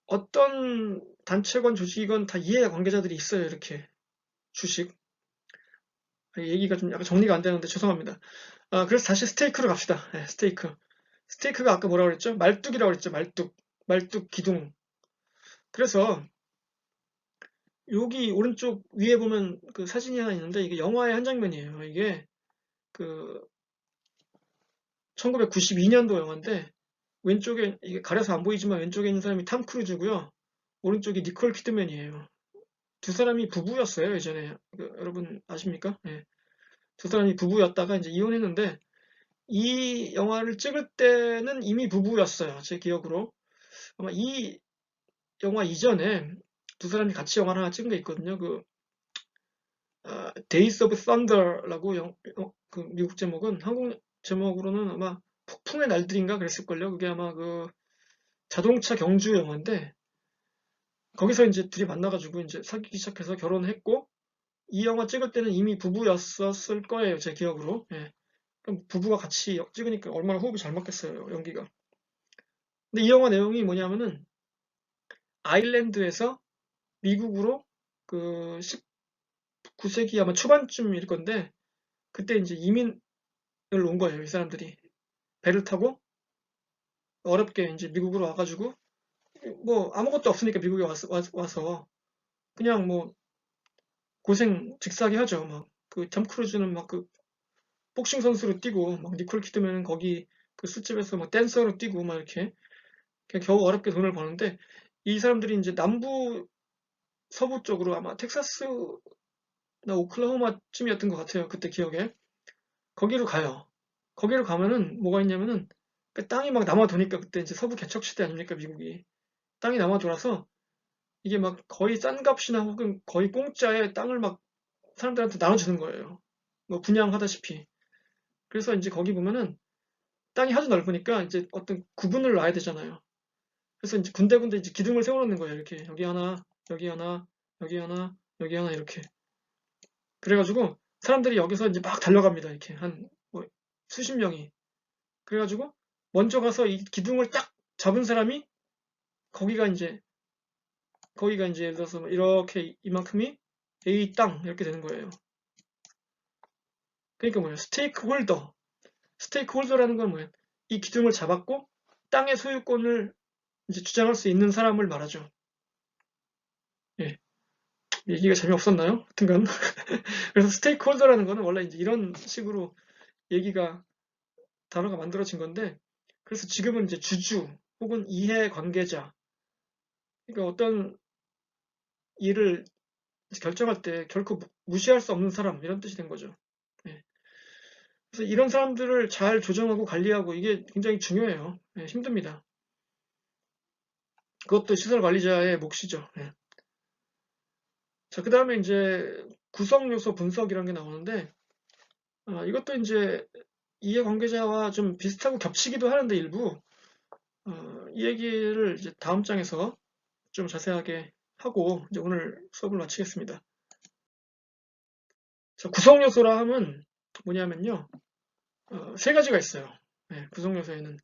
어떤 단체건 조직이건 다 이해관계자들이 있어요. 이렇게 주식. 얘기가 좀 약간 정리가 안 되는데 죄송합니다. 그래서 다시 스테이크로 갑시다. 네, 스테이크. 스테이크가 아까 뭐라고 그랬죠? 말뚝이라고 그랬죠. 말뚝. 말뚝 기둥. 그래서 여기 오른쪽 위에 보면 그 사진이 하나 있는데 이게 영화의 한 장면이에요. 이게 그 1992년도 영화인데 왼쪽에 이게 가려서 안 보이지만 왼쪽에 있는 사람이 탐 크루즈고요. 오른쪽이 니콜 키드맨이에요. 두 사람이 부부였어요, 예전에. 여러분 아십니까? 네. 두 사람이 부부였다가 이제 이혼했는데 이 영화를 찍을 때는 이미 부부였어요. 제 기억으로. 아마 이 영화 이전에 두 사람이 같이 영화를 하나 찍은 게 있거든요. Days of Thunder라고 그 미국 제목은 한국 제목으로는 아마 폭풍의 날들인가 그랬을걸요. 그게 아마 그 자동차 경주 영화인데 거기서 이제 둘이 만나가지고 이제 사귀기 시작해서 결혼했고 이 영화 찍을 때는 이미 부부였었을 거예요. 제 기억으로. 예. 그럼 부부가 같이 찍으니까 얼마나 호흡이 잘 맞겠어요. 연기가. 근데 이 영화 내용이 뭐냐면은 아일랜드에서 미국으로 그 19세기 아마 초반쯤일 건데 그때 이제 이민을 온 거예요. 이 사람들이 배를 타고 어렵게 이제 미국으로 와가지고 뭐 아무것도 없으니까 미국에 와서 그냥 뭐 고생 직사게 하죠. 막 그 톰 크루즈는 막 그 복싱 선수로 뛰고 막 니콜 키드맨은 거기 그 술집에서 막 댄서로 뛰고 막 이렇게 그냥 겨우 어렵게 돈을 버는데 이 사람들이 이제 남부 서부 쪽으로 아마 텍사스나 오클라호마쯤이었던 것 같아요. 그때 기억에. 거기로 가요. 거기로 가면은 뭐가 있냐면은 그 땅이 막 남아도니까 그때 이제 서부 개척 시대 아닙니까 미국이. 땅이 남아돌아서 이게 막 거의 싼 값이나 혹은 거의 공짜에 땅을 막 사람들한테 나눠주는 거예요. 뭐 분양하다시피. 그래서 이제 거기 보면은 땅이 하도 넓으니까 이제 어떤 구분을 놔야 되잖아요. 그래서 이제 군데군데 이제 기둥을 세워놓는 거예요. 이렇게 여기 하나, 여기 하나, 여기 하나, 여기 하나 이렇게. 그래가지고 사람들이 여기서 이제 막 달려갑니다. 이렇게 한 뭐 수십 명이. 그래가지고 먼저 가서 이 기둥을 딱 잡은 사람이 거기가 이제 예를 들어서 이렇게 이만큼이 A 땅 이렇게 되는 거예요. 그러니까 뭐예요? 스테이크 홀더라는 건 뭐예요? 이 기둥을 잡았고 땅의 소유권을 이제 주장할 수 있는 사람을 말하죠. 예. 얘기가 재미없었나요? 하여튼간. 그래서 스테이크 홀더라는 거는 원래 이제 이런 식으로 얘기가, 단어가 만들어진 건데, 그래서 지금은 이제 주주 혹은 이해 관계자, 그러니까 어떤 일을 결정할 때 결코 무시할 수 없는 사람, 이런 뜻이 된 거죠. 예. 그래서 이런 사람들을 잘 조정하고 관리하고 이게 굉장히 중요해요. 예, 힘듭니다. 그것도 시설 관리자의 몫이죠. 예. 자, 그 다음에 이제 구성 요소 분석이라는 게 나오는데, 이것도 이제 이해관계자와 좀 비슷하고 겹치기도 하는데 일부, 이 얘기를 이제 다음 장에서 좀 자세하게 하고 이제 오늘 수업을 마치겠습니다. 자, 구성 요소라 하면 뭐냐면요, 세 가지가 있어요. 네, 구성 요소에는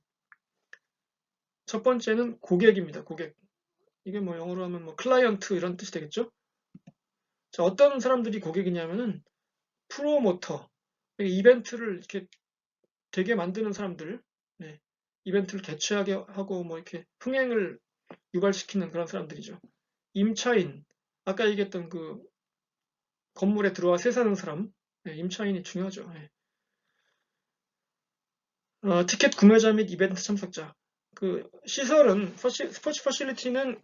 첫 번째는 고객입니다. 고객. 이게 뭐 영어로 하면 뭐 클라이언트 이런 뜻이 되겠죠? 자, 어떤 사람들이 고객이냐면은 프로모터, 이벤트를 이렇게 되게 만드는 사람들, 네, 이벤트를 개최하게 하고 뭐 이렇게 흥행을 유발시키는 그런 사람들이죠. 임차인, 아까 얘기했던 그 건물에 들어와 세 사는 사람, 네, 임차인이 중요하죠. 네. 티켓 구매자 및 이벤트 참석자. 그 시설은 스포츠 퍼실리티는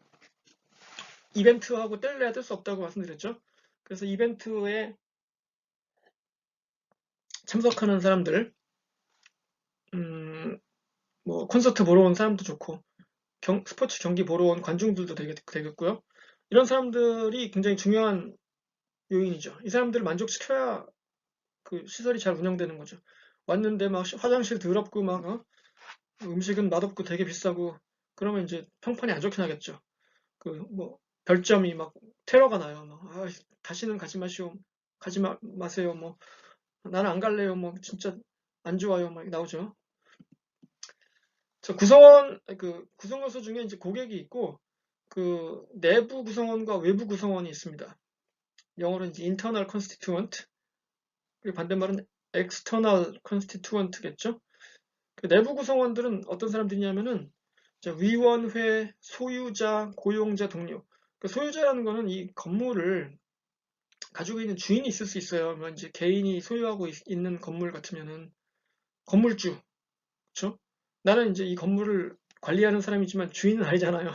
이벤트하고 뗄래야 뗄 수 없다고 말씀드렸죠. 그래서 이벤트에 참석하는 사람들, 뭐 콘서트 보러 온 사람도 좋고 스포츠 경기 보러 온 관중들도 되겠고요. 이런 사람들이 굉장히 중요한 요인이죠. 이 사람들을 만족시켜야 그 시설이 잘 운영되는 거죠. 왔는데 막 화장실 더럽고 막 음식은 맛없고 되게 비싸고 그러면 이제 평판이 안 좋게 나겠죠. 그 뭐 별점이 막 테러가 나요. 막 다시는 가지 마시오, 마세요. 뭐 나는 안 갈래요. 뭐 진짜 안 좋아요. 막 나오죠. 구성 요소 중에 이제 고객이 있고 그 내부 구성원과 외부 구성원이 있습니다. 영어로 이제 internal constituent, 그리고 반대말은 external constituent겠죠. 그 내부 구성원들은 어떤 사람들이냐면은 위원회, 소유자, 고용자, 동료. 그 소유자라는 거는 이 건물을 가지고 있는 주인이 있을 수 있어요. 뭐 이제 개인이 소유하고 있는 건물 같으면은 건물주, 그렇죠? 나는 이제 이 건물을 관리하는 사람이지만 주인은 아니잖아요.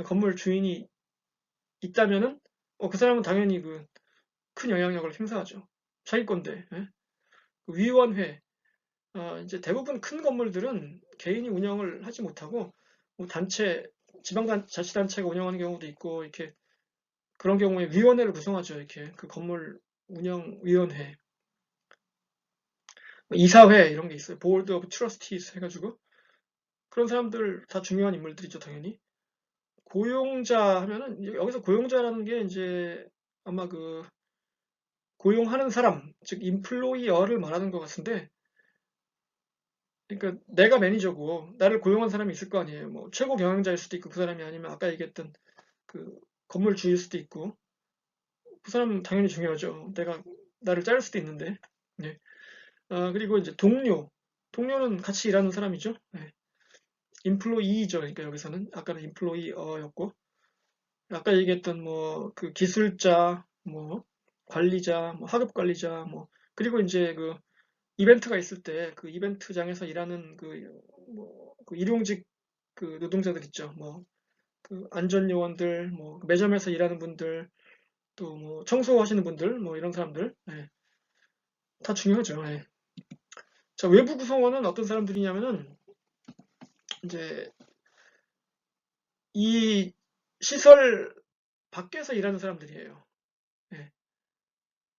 건물 주인이 있다면은 그 사람은 당연히 그 큰 영향력을 행사하죠. 자기 건데. 예? 그 위원회, 이제 대부분 큰 건물들은 개인이 운영을 하지 못하고 뭐 지방자치단체가 운영하는 경우도 있고 이렇게 그런 경우에 위원회를 구성하죠. 이렇게 그 건물 운영위원회, 이사회 이런 게 있어요. 보드 오브 트러스티스 해가지고 그런 사람들 다 중요한 인물들이죠, 당연히. 고용자 하면은 여기서 고용자라는 게 이제 아마 그 고용하는 사람, 즉 인플로이어를 말하는 것 같은데, 그러니까 내가 매니저고 나를 고용한 사람이 있을 거 아니에요. 뭐 최고 경영자일 수도 있고 그 사람이 아니면 아까 얘기했던 그 건물주일 수도 있고 그 사람은 당연히 중요하죠. 나를 자를 수도 있는데. 네. 그리고 이제 동료는 같이 일하는 사람이죠. 네. 인플로이죠. 그러니까 여기서는 아까는 인플로이어였고 아까 얘기했던 뭐 그 기술자, 뭐 관리자, 뭐 하급 관리자, 뭐 그리고 이제 그 이벤트가 있을 때 그 이벤트장에서 일하는 그 일용직 그 노동자들 있죠. 뭐 그 안전요원들, 뭐 매점에서 일하는 분들, 또 뭐 청소하시는 분들, 뭐 이런 사람들, 예, 다 중요하죠. 예. 자, 외부 구성원은 어떤 사람들이냐면은 이제 이 시설 밖에서 일하는 사람들이에요. 예.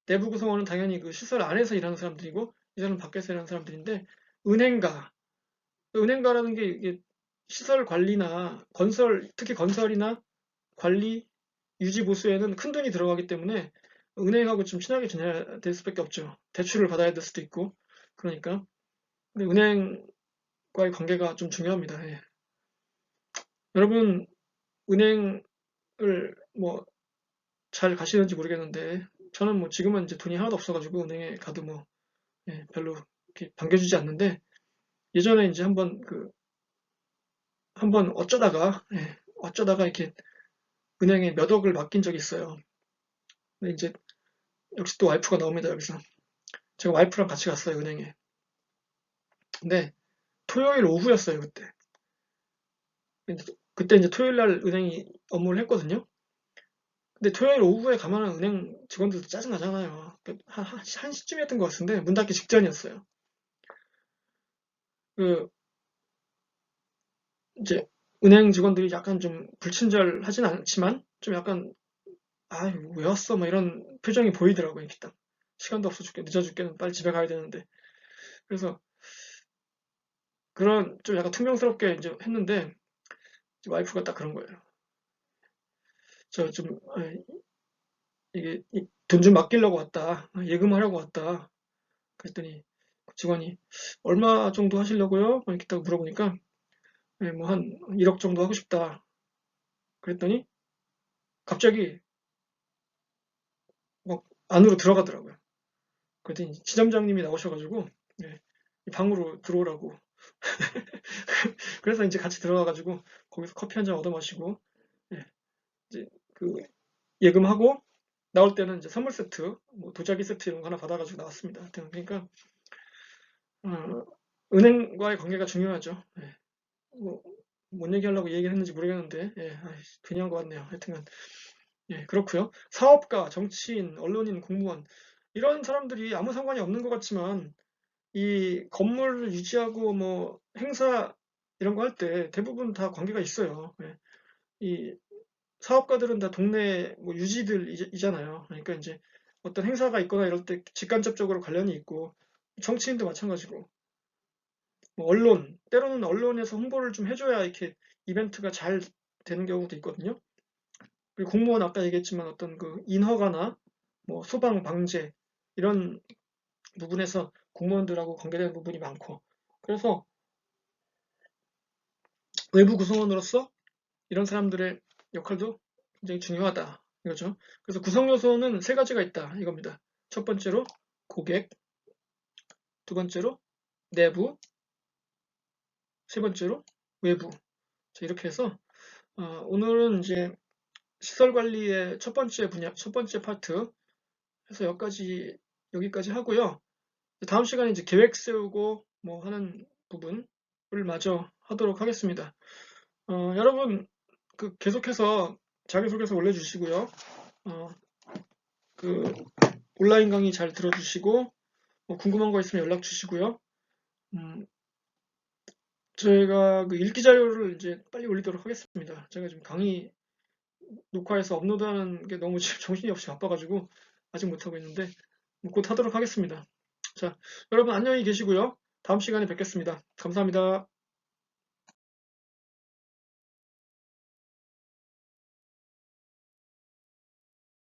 내부 구성원은 당연히 그 시설 안에서 일하는 사람들이고 이 사람은 밖에서 일하는 사람들인데 은행가, 은행가라는 게 이게 시설 관리나 건설, 특히 건설이나 관리, 유지 보수에는 큰 돈이 들어가기 때문에 은행하고 좀 친하게 지내야 될 수밖에 없죠. 대출을 받아야 될 수도 있고 그러니까 근데 은행과의 관계가 좀 중요합니다. 예. 여러분 은행을 뭐 잘 가시는지 모르겠는데 저는 뭐 지금은 이제 돈이 하나도 없어가지고 은행에 가도 뭐 예, 별로 이렇게 반겨주지 않는데 예전에 이제 한번 어쩌다가 예, 어쩌다가 이렇게 은행에 몇 억을 맡긴 적이 있어요. 근데 이제 역시 또 와이프가 나옵니다 여기서 제가 와이프랑 같이 갔어요 은행에. 근데 토요일 오후였어요 그때. 그때 이제 토요일 날 은행이 업무를 했거든요. 근데 토요일 오후에 가면은 은행 직원들도 짜증나잖아요. 한 시쯤이었던 것 같은데 문 닫기 직전이었어요. 그 이제 은행 직원들이 약간 좀 불친절하진 않지만 좀 약간 아유 왜 왔어 뭐 이런 표정이 보이더라고요. 이렇게 딱 시간도 없어 죽겠 늦어 죽겠는 빨리 집에 가야 되는데 그래서 그런 좀 약간 퉁명스럽게 이제 했는데 와이프가 딱 그런 거예요. 저 좀 이게 돈 좀 맡기려고 왔다. 예금하려고 왔다. 그랬더니 그 직원이 얼마 정도 하시려고요? 뭐 이렇게 딱 물어보니까 네, 뭐한 1억 정도 하고 싶다. 그랬더니 갑자기 막 안으로 들어가더라고요. 그랬더니 지점장님이 나오셔가지고 네, 이 방으로 들어오라고. 그래서 이제 같이 들어가가지고 거기서 커피 한 잔 얻어 마시고 네, 이제 그 예금하고 나올 때는 이제 선물 세트, 뭐 도자기 세트 이런 거 하나 받아가지고 나왔습니다. 하여튼 그러니까 어, 은행과의 관계가 중요하죠. 예, 뭐, 뭔 얘기하려고 얘기를 했는지 모르겠는데 예, 괜히 한 것 같네요. 하여튼간 예, 그렇고요. 사업가, 정치인, 언론인, 공무원 이런 사람들이 아무 상관이 없는 것 같지만 이 건물을 유지하고 뭐 행사 이런 거 할 때 대부분 다 관계가 있어요. 예. 이 사업가들은 다 동네 뭐 유지들이잖아요. 그러니까 이제 어떤 행사가 있거나 이럴 때 직간접적으로 관련이 있고 정치인도 마찬가지고 뭐 언론 때로는 언론에서 홍보를 좀 해줘야 이렇게 이벤트가 잘 되는 경우도 있거든요. 그리고 공무원 아까 얘기했지만 어떤 그 인허가나 뭐 소방 방제 이런 부분에서 공무원들하고 관계되는 부분이 많고 그래서 외부 구성원으로서 이런 사람들의 역할도 굉장히 중요하다 이거죠. 그래서 구성 요소는 세 가지가 있다 이겁니다. 첫 번째로 고객, 두 번째로 내부, 세 번째로 외부. 자, 이렇게 해서 오늘은 이제 시설 관리의 첫 번째 분야, 첫 번째 파트 해서 여기까지 하고요. 다음 시간에 이제 계획 세우고 뭐 하는 부분을 마저 하도록 하겠습니다. 여러분 계속해서 자기소개서 올려주시고요. 어, 그 온라인 강의 잘 들어주시고 뭐 궁금한 거 있으면 연락 주시고요. 저희가 그 읽기 자료를 이제 빨리 올리도록 하겠습니다. 제가 지금 강의 녹화해서 업로드하는 게 너무 지금 정신이 없이 바빠가지고 아직 못하고 있는데 곧 하도록 하겠습니다. 자, 여러분 안녕히 계시고요. 다음 시간에 뵙겠습니다. 감사합니다.